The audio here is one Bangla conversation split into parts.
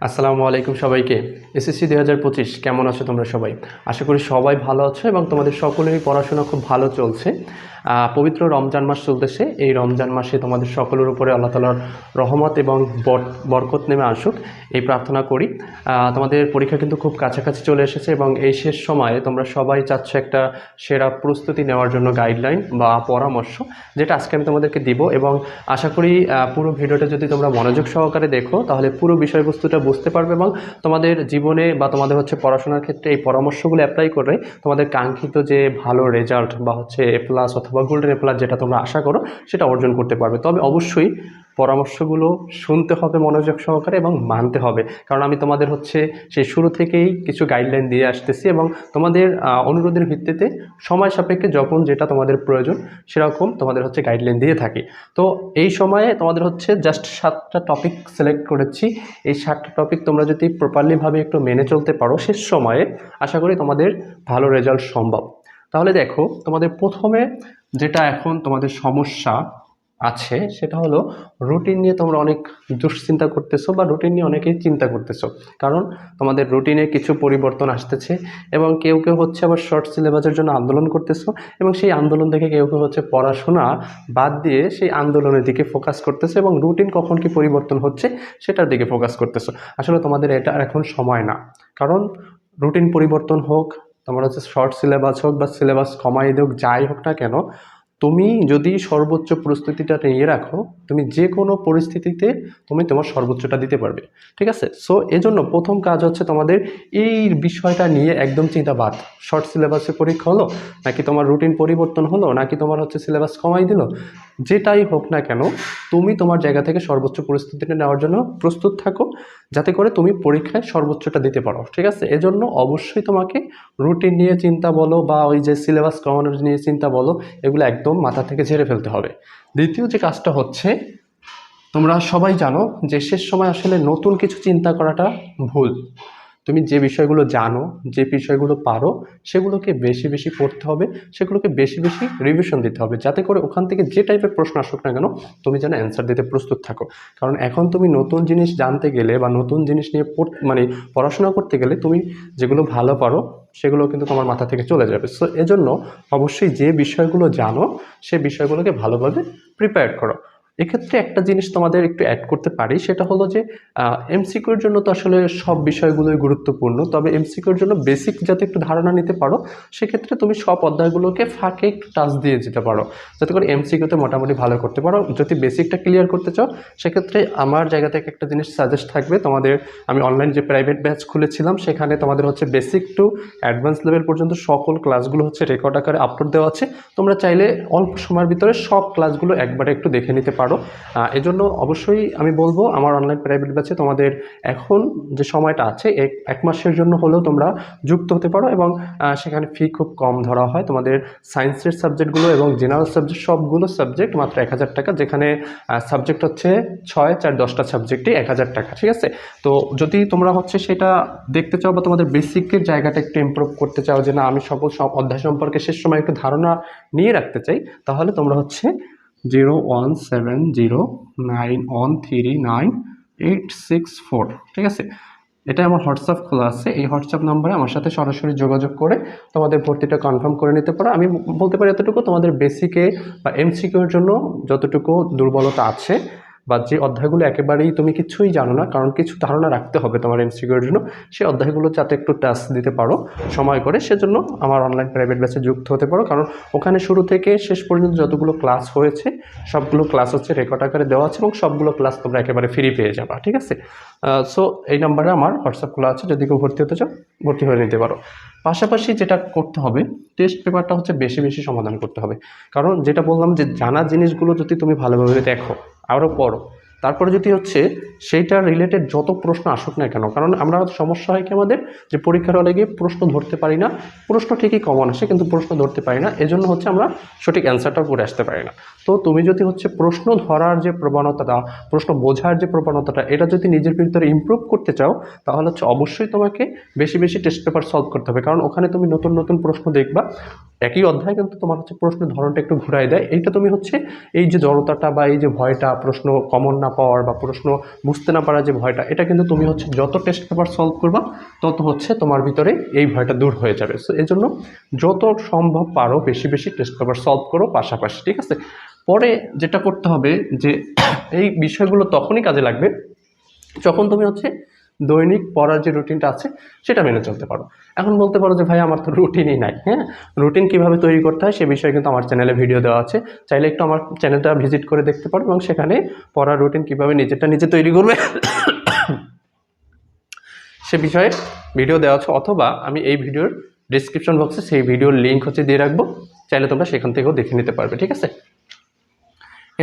আসসালামু আলাইকুম সবাইকে। এসএসসি 2025 কেমন আছো তোমরা সবাই? আশা করি সবাই ভালো আছো এবং তোমাদের সকলেরই পড়াশোনা খুব ভালো চলছে। পবিত্র রমজান মাস চলতেছে। এই রমজান মাসে তোমাদের সকলের উপরে আল্লাহ তাআলার রহমত এবং বরকত নেমে আসুক এই প্রার্থনা করি। তোমাদের পরীক্ষা কিন্তু খুব কাছাকাছি চলে এসেছে এবং এই শেষ সময়ে তোমরা সবাই চাচ্ছ একটা সেরা প্রস্তুতি নেওয়ার জন্য গাইডলাইন বা পরামর্শ, যেটা আজকে আমি তোমাদেরকে দিব। এবং আশা করি পুরো ভিডিওটা যদি তোমরা মনোযোগ সহকারে দেখো তাহলে পুরো বিষয়বস্তুটা বুঝতে পারবে এবং তোমাদের জীবনে বা তোমাদের পড়াশোনার ক্ষেত্রে এই পরামর্শগুলো অ্যাপ্লাই করে তোমাদের কাঙ্ক্ষিত যে ভালো রেজাল্ট বা A+ অথবা গোল্ডেন A+ যেটা তোমরা আশা করো সেটা অর্জন করতে পারবে। তবে অবশ্যই পরামর্শগুলো শুনতে হবে মনোযোগ সহকারে এবং মানতে হবে, কারণ আমি তোমাদের সেই শুরু থেকেই কিছু গাইডলাইন দিয়ে আসতেছি এবং তোমাদের অনুরোধের ভিত্তিতে সময় সাপেক্ষে যখন যেটা তোমাদের প্রয়োজন সেরকম তোমাদের গাইডলাইন দিয়ে থাকি। তো এই সময়ে তোমাদের জাস্ট 7টা টপিক সিলেক্ট করেছি। এই 7টা টপিক তোমরা যদি প্রপারলিভাবে একটু মেনে চলতে পারো শেষ সময়ে আশা করি তোমাদের ভালো রেজাল্ট সম্ভব। তাহলে দেখো, তোমাদের প্রথমে যেটা এখন তোমাদের সমস্যা আছে সেটা হলো রুটিন নিয়ে তোমরা অনেক দুশ্চিন্তা করতেছো বা রুটিন নিয়ে অনেকেই চিন্তা করতেছো, কারণ তোমাদের রুটিনে কিছু পরিবর্তন আসতেছে এবং কেউ কেউ আবার শর্ট সিলেবাসের জন্য আন্দোলন করতেছো এবং সেই আন্দোলন দেখে কেউ কেউ পড়াশোনা বাদ দিয়ে সেই আন্দোলনের দিকে ফোকাস করতেছে এবং রুটিন কখন কি পরিবর্তন হচ্ছে সেটার দিকে ফোকাস করতেছো। আসলে তোমাদের এটা এখন সময় না, কারণ রুটিন পরিবর্তন হোক, তোমার শর্ট সিলেবাস হোক বা সিলেবাস কমাই হোক, যাই হোক না কেন, তুমি যদি সর্বোচ্চ প্রস্তুতিটা নিয়ে রাখো তুমি যে কোনো পরিস্থিতিতে তুমি তোমার সর্বোচ্চটা দিতে পারবে। ঠিক আছে? সো এজন্য প্রথম কাজ তোমাদের এই বিষয়টা নিয়ে একদম চিন্তা বাদ। শর্ট সিলেবাসে পরীক্ষা হলো নাকি তোমার রুটিন পরিবর্তন হলো নাকি তোমার সিলেবাস কমাই দিল, যেটাই হোক না কেন তুমি তোমার জায়গা থেকে সর্বোচ্চ পরিস্থিতিটা নেওয়ার জন্য প্রস্তুত থাকো, যাতে করে তুমি পরীক্ষায় সর্বোচ্চটা দিতে পারো। ঠিক আছে? এজন্য অবশ্যই তোমাকে রুটিন নিয়ে চিন্তা বলো বা ওই যে সিলেবাস কমানোর নিয়ে চিন্তা বলো, এগুলো একদম মাথা থেকে ঝেড়ে ফেলতে হবে। দ্বিতীয় যে কাজটা তোমরা সবাই জানো যে শেষ সময় আসলে নতুন কিছু চিন্তা করাটা ভুল। তুমি যে বিষয়গুলো জানো, যে বিষয়গুলো পারো, সেগুলোকে বেশি বেশি পড়তে হবে, সেগুলোকে বেশি বেশি রিভিশন দিতে হবে, যাতে করে ওখান থেকে যে টাইপের প্রশ্ন আসুক না কেন তুমি যেন অ্যান্সার দিতে প্রস্তুত থাকো। কারণ এখন তুমি নতুন জিনিস জানতে গেলে বা নতুন জিনিস নিয়ে পড়াশোনা করতে গেলে তুমি যেগুলো ভালো পারো সেগুলো কিন্তু তোমার মাথা থেকে চলে যাবে। সো এজন্য অবশ্যই যে বিষয়গুলো জানো সে বিষয়গুলোকে ভালোভাবে প্রিপেয়ার করো। এক্ষেত্রে একটা জিনিস তোমাদের একটু অ্যাড করতে পারি, সেটা হলো যে এমসিকিউর জন্য তো আসলে সব বিষয়গুলোই গুরুত্বপূর্ণ, তবে এমসিকিউর জন্য বেসিক যাতে একটু ধারণা নিতে পারো সেক্ষেত্রে তুমি সব অধ্যায়গুলোকে ফাঁকে একটু টাচ দিয়ে যেতে পারো, যাতে করে এমসিকিউতে মোটামুটি ভালো করতে পারো। যদি বেসিকটা ক্লিয়ার করতে চাও সেক্ষেত্রে আমার জায়গা থেকে একটা জিনিস সাজেস্ট থাকবে তোমাদের, আমি অনলাইন যে প্রাইভেট ব্যাচ খুলেছিলাম সেখানে তোমাদের বেসিক টু অ্যাডভান্স লেভেল পর্যন্ত সকল ক্লাসগুলো রেকর্ড আকারে আপলোড দেওয়া আছে। তোমরা চাইলে অল্প সময়ের ভিতরে সব ক্লাসগুলো একবারে একটু দেখে নিতে পারো। এজন্য অবশ্যই আমি বলবো আমার অনলাইন প্রাইভেট ব্যাচে তোমাদের এখন যে সময়টা আছে এক মাসের জন্য হলেও তোমরা যুক্ত হতে পারো এবং সেখানে ফি খুব কম ধরা হয়। তোমাদের সায়েন্সের সাবজেক্টগুলো এবং জেনারেল সাবজেক্ট সবগুলো সাবজেক্ট মাত্র 1000 টাকা, যেখানে সাবজেক্ট 6, 4, 10টা সাবজেক্টই 1000 টাকা। ঠিক আছে? তো যদি তোমরা সেটা দেখতে চাও বা তোমাদের বেসিকের জায়গাটা একটু ইমপ্রুভ করতে চাও, যে না আমি সব অধ্যায় সম্পর্কে শেষ সময় একটু ধারণা নিয়ে রাখতে চাই, তাহলে তোমরা 01709139864, ঠিক আছে? এটা আমার হোয়াটসঅ্যাপ খোলা আছে। এই হোয়াটসঅ্যাপ নাম্বারে আমার সাথে সরাসরি যোগাযোগ করে তোমাদের ভর্তিটা কনফার্ম করে নিতে পারো। আমি বলতে পারি এতটুকু, তোমাদের বেসিকে বা এমসিকিউর জন্য যতটুকু দুর্বলতা আছে বা যে অধ্যায়গুলো একেবারেই তুমি কিছুই জানো না, কারণ কিছু ধারণা রাখতে হবে তোমার এমসিকিউর জন্য, সেই অধ্যায়গুলো যাতে একটু টাচ দিতে পারো সময় করে, সেজন্য আমার অনলাইন প্রাইভেট ব্যাচে যুক্ত হতে পারো। কারণ ওখানে শুরু থেকে শেষ পর্যন্ত যতগুলো ক্লাস হয়েছে সবগুলো ক্লাস রেকর্ড আকারে দেওয়া আছে এবং সবগুলো ক্লাস তোমরা একেবারে ফ্রি পেয়ে যাবা। ঠিক আছে? সো এই নাম্বারে আমার হোয়াটসঅ্যাপ খোলা আছে, যদি কেউ ভর্তি হতে চাও ভর্তি হয়ে নিতে পারো। পাশাপাশি যেটা করতে হবে, টেস্ট পেপারটা বেশি বেশি সমাধান করতে হবে। কারণ যেটা বললাম যে জানা জিনিসগুলো যদি তুমি ভালোভাবে দেখো আরও পড়ো, তারপরে যদি সেইটা রিলেটেড যত প্রশ্ন আসুক না কেন, কারণ আমরা সমস্যা হয় কি আমাদের যে পরীক্ষার হলে গিয়ে প্রশ্ন ধরতে পারি না, প্রশ্ন ঠিকই কমন আসে কিন্তু প্রশ্ন ধরতে পারি না, এজন্য আমরা সঠিক অ্যান্সারটাও করে আসতে পারি না। তো সো তুমি যদি হচ্ছে প্রশ্ন ধরার যে প্রবণতাটা, প্রশ্ন বোঝার যে প্রবণতাটা, এটা যদি নিজের ভিতরে ইমপ্রুভ করতে চাও, তাহলে হচ্ছে অবশ্যই তোমাকে বেশি বেশি টেস্ট পেপার সলভ করতে হবে। কারণ ওখানে তুমি নতুন নতুন প্রশ্ন দেখবা, একই অধ্যায় কিন্তু তোমার হচ্ছে প্রশ্নের ধরনটা একটু ঘুরাই দেয়। এইটা তুমি হচ্ছে এই যে জড়তাটা বা এই যে ভয়টা, প্রশ্ন কমন না পাওয়ার বা প্রশ্ন বুঝতে না পারার যে ভয়টা, এটা কিন্তু তুমি হচ্ছে যত টেস্ট পেপার সলভ করবা তত হচ্ছে তোমার ভিতরে এই ভয়টা দূর হয়ে যাবে। সো এই জন্য যত সম্ভব পারো বেশি বেশি টেস্ট পেপার সলভ করো পাশাপাশি, ঠিক আছে? পরে যেটা করতে হবে যে এই বিষয়গুলো তখনই কাজে লাগবে যখন তুমি হচ্ছে দৈনিক পড়ার যে রুটিনটা আছে সেটা মেনে চলতে পারো। এখন বলতে পারো যে ভাই আমার তো রুটিনই নাই। হ্যাঁ, রুটিন কীভাবে তৈরি করতে হয় সে বিষয়ে কিন্তু আমার চ্যানেলে ভিডিও দেওয়া আছে, চাইলে একটু আমার চ্যানেলটা ভিজিট করে দেখতে পারো এবং সেখানে পড়ার রুটিন কীভাবে নিজেরটা নিজে তৈরি করবে সে বিষয়ে ভিডিও দেওয়া আছে, অথবা আমি এই ভিডিওর ডিসক্রিপশন বক্সে সেই ভিডিওর লিঙ্ক হচ্ছে দিয়ে রাখবো, চাইলে তোমরা সেখান থেকেও দেখে নিতে পারবে, ঠিক আছে?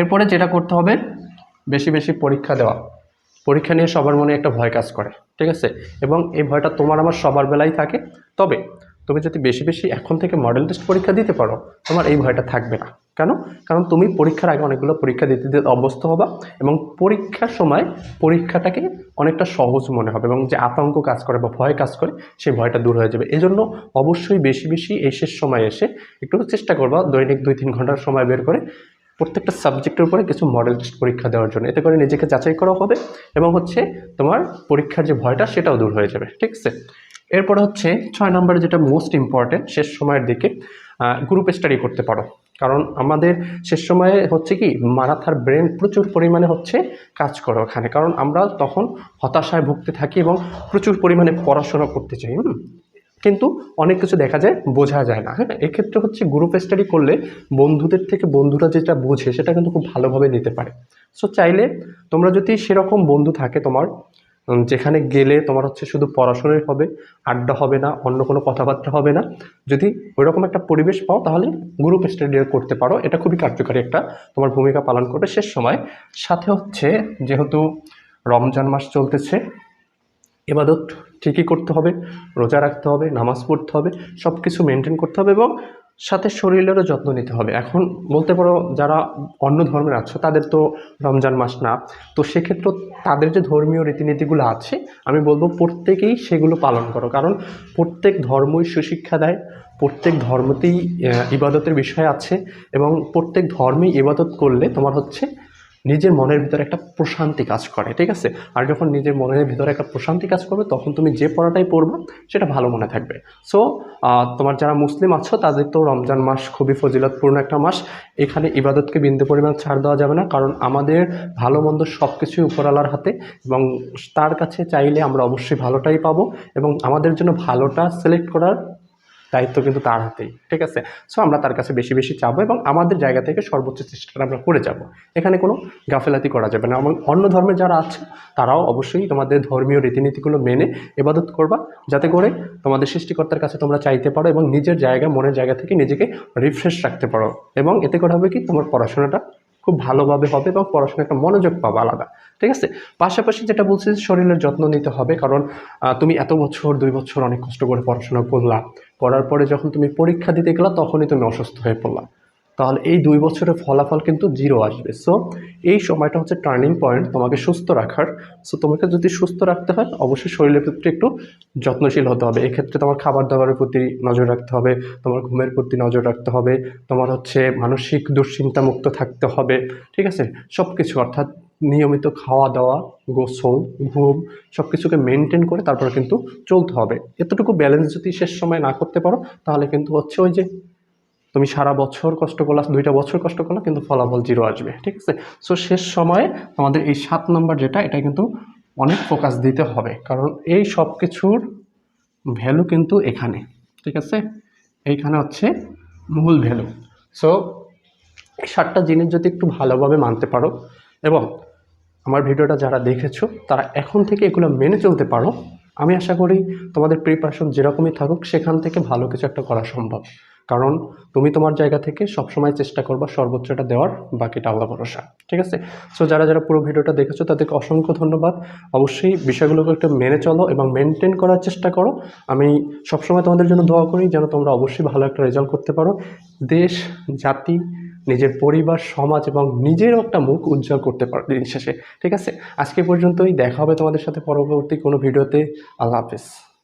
এরপরে যেটা করতে হবে, বেশি বেশি পরীক্ষা দেওয়া। পরীক্ষা নিয়ে সবার মনে একটা ভয় কাজ করে, ঠিক আছে? এবং এই ভয়টা তোমার আমার সবার বেলায় থাকে। তবে তুমি যদি বেশি বেশি এখন থেকে মডেল টেস্ট পরীক্ষা দিতে পারো, তোমার এই ভয়টা থাকবে না। কেন? কারণ তুমি পরীক্ষার আগে অনেকগুলো পরীক্ষা দিতে দিতে অভ্যস্ত হবা এবং পরীক্ষার সময় পরীক্ষাটাকে অনেকটা সহজ মনে হবে এবং যে আতঙ্ক কাজ করে বা ভয় কাজ করে সেই ভয়টা দূর হয়ে যাবে। এই জন্য অবশ্যই বেশি বেশি এই শেষ সময় এসে একটু চেষ্টা করবা দৈনিক 2-3 ঘন্টার সময় বের করে প্রত্যেকটা সাবজেক্টের উপরে কিছু মডেল টেস্ট পরীক্ষা দেওয়ার জন্য। এতে করে নিজেকে যাচাই করা হবে এবং হচ্ছে তোমার পরীক্ষার যে ভয়টা সেটাও দূর হয়ে যাবে, ঠিক আছে? এরপরে হচ্ছে 6 নম্বরে যেটা মোস্ট ইম্পর্টেন্ট, শেষ সময়ের দিকে গ্রুপ স্টাডি করতে পারো। কারণ আমাদের শেষ সময়ে হচ্ছে কি মাথার ব্রেন প্রচুর পরিমাণে হচ্ছে কাজ করে ওখানে, কারণ আমরা তখন হতাশায় ভুগতে থাকি এবং প্রচুর পরিমাণে পড়াশোনা করতে চাই, কিন্তু অনেক কিছু দেখা যায় বোঝা যায় না। হ্যাঁ, এক্ষেত্রে হচ্ছে গ্রুপ স্টাডি করলে বন্ধুদের থেকে বন্ধুরা যেটা বোঝে সেটা কিন্তু খুব ভালোভাবে নিতে পারে। সো চাইলে তোমরা যদি সেরকম বন্ধু থাকে তোমার, যেখানে গেলে তোমার হচ্ছে শুধু পড়াশোনাই হবে, আড্ডা হবে না, অন্য কোনো কথাবার্তা হবে না, যদি ওইরকম একটা পরিবেশ পাও তাহলে গ্রুপ স্টাডি করতে পারো। এটা খুবই কার্যকারী একটা তোমার ভূমিকা পালন করবে শেষ সময়। সাথে হচ্ছে যেহেতু রমজান মাস চলতেছে, ইবাদত ঠিকই করতে হবে, রোজা রাখতে হবে, নামাজ পড়তে হবে, সব কিছু মেনটেন করতে হবে এবং সাথে শরীরেরও যত্ন নিতে হবে। এখন বলতে পারো যারা অন্য ধর্মের আছো তাদের তো রমজান মাস না, তো সেক্ষেত্রে তাদের যে ধর্মীয় রীতিনীতিগুলো আছে আমি বলবো প্রত্যেকেই সেগুলো পালন করো। কারণ প্রত্যেক ধর্মই সুশিক্ষা দেয়, প্রত্যেক ধর্মতেই ইবাদতের বিষয় আছে এবং প্রত্যেক ধর্মেই ইবাদত করলে তোমার হচ্ছে নিজের মনের ভিতরে একটা প্রশান্তি কাজ করে, ঠিক আছে? আর যখন নিজের মনের ভিতরে একটা প্রশান্তি কাজ করবে তখন তুমি যে পড়াটাই পড়বে সেটা ভালো মনে থাকবে। সো তোমার যারা মুসলিম আছো তাদের তো রমজান মাস খুবই ফজিলতপূর্ণ একটা মাস। এখানে ইবাদতকে বিন্দু পরিমাণ ছাড় দেওয়া যাবে না, কারণ আমাদের ভালো মন্দ সব কিছুই উপরওয়ালার হাতে এবং তার কাছে চাইলে আমরা অবশ্যই ভালোটাই পাবো এবং আমাদের জন্য ভালোটা সিলেক্ট করার দায়িত্ব কিন্তু তার হাতেই, ঠিক আছে? সো আমরা তার কাছে বেশি বেশি চাবো এবং আমাদের জায়গা থেকে সর্বোচ্চ চেষ্টাটা আমরা করে যাব। এখানে কোনো গাফেলাতি করা যাবে না। এবং অন্য ধর্মের যারা আছে তারাও অবশ্যই তোমাদের ধর্মীয় রীতিনীতিগুলো মেনে ইবাদত করবা, যাতে করে তোমাদের সৃষ্টিকর্তার কাছে তোমরা চাইতে পারো এবং নিজের জায়গা, মনের জায়গা থেকে নিজেকে রিফ্রেশ রাখতে পারো। এবং এতে করে হবে কি তোমার পড়াশোনাটা খুব ভালোভাবে হবে এবং পড়াশোনা একটা মনোযোগ পাবো আলাদা, ঠিক আছে? পাশাপাশি যেটা বলছি শরীরের যত্ন নিতে হবে, কারণ তুমি এত বছর 2 বছর অনেক কষ্ট করে পড়াশোনা করলা, করার পরে যখন তুমি পরীক্ষা দিতে গেলা তখনই তুমি অসুস্থ হয়ে পড়লা, তাহলে এই 2 বছরের ফলাফল কিন্তু 0 আসবে। সো এই সময়টা হচ্ছে টার্নিং পয়েন্ট তোমাকে সুস্থ রাখার। সো তোমাকে যদি সুস্থ রাখতে হয় অবশ্যই শরীরের ক্ষেত্রে একটু যত্নশীল হতে হবে। এক্ষেত্রে তোমার খাবার দাবারের প্রতি নজর রাখতে হবে, তোমার ঘুমের প্রতি নজর রাখতে হবে, তোমার হচ্ছে মানসিক দুশ্চিন্তা মুক্ত থাকতে হবে, ঠিক আছে? সব কিছু অর্থাৎ নিয়মিত খাওয়া দাওয়া, গোসল, ঘুম সব কিছুকে মেনটেন করে তারপরে কিন্তু চলতে হবে। এতটুকু ব্যালেন্স যদি শেষ সময় না করতে পারো তাহলে কিন্তু হচ্ছে ওই যে তুমি সারা বছর কষ্ট করলা, 2টা বছর কষ্ট করলা, কিন্তু ফলাফল 0 আসবে, ঠিক আছে? সো শেষ সময়ে আমাদের এই 7 নম্বর যেটা, এটা কিন্তু অনেক ফোকাস দিতে হবে, কারণ এই সব কিছুর ভ্যালু কিন্তু এখানে, ঠিক আছে? এইখানে হচ্ছে মূল ভ্যালু। সো এই 7টা জিনিস যদি একটু ভালোভাবে মানতে পারো এবং আমার ভিডিওটা যারা দেখেছো তারা এখন থেকে এগুলো মেনে চলতে পারো, আমি আশা করি তোমাদের প্রিপারেশন যেরকমই থাকুক সেখান থেকে ভালো কিছু একটা করা সম্ভব। কারণ তুমি তোমার জায়গা থেকে সবসময় চেষ্টা করবা সর্বোচ্চটা দেওয়ার, বাকিটা আল্লাহ ভরসা, ঠিক আছে? সো যারা যারা পুরো ভিডিওটা দেখেছো তাদেরকে অসংখ্য ধন্যবাদ। অবশ্যই বিষয়গুলোকে একটু মেনে চলো এবং মেনটেন করার চেষ্টা করো। আমি সবসময় তোমাদের জন্য দোয়া করি যেন তোমরা অবশ্যই ভালো একটা রেজাল্ট করতে পারো। দেশ, জাতি, নিজের পরিবার, সমাজ এবং নিজেরও একটা মুখ উজ্জ্বল করতে পারো দিন শেষে। ঠিক আছে, আজকে পর্যন্তই, দেখা হবে তোমাদের সাথে পরবর্তী কোনো ভিডিওতে। আল্লাহ হাফেজ।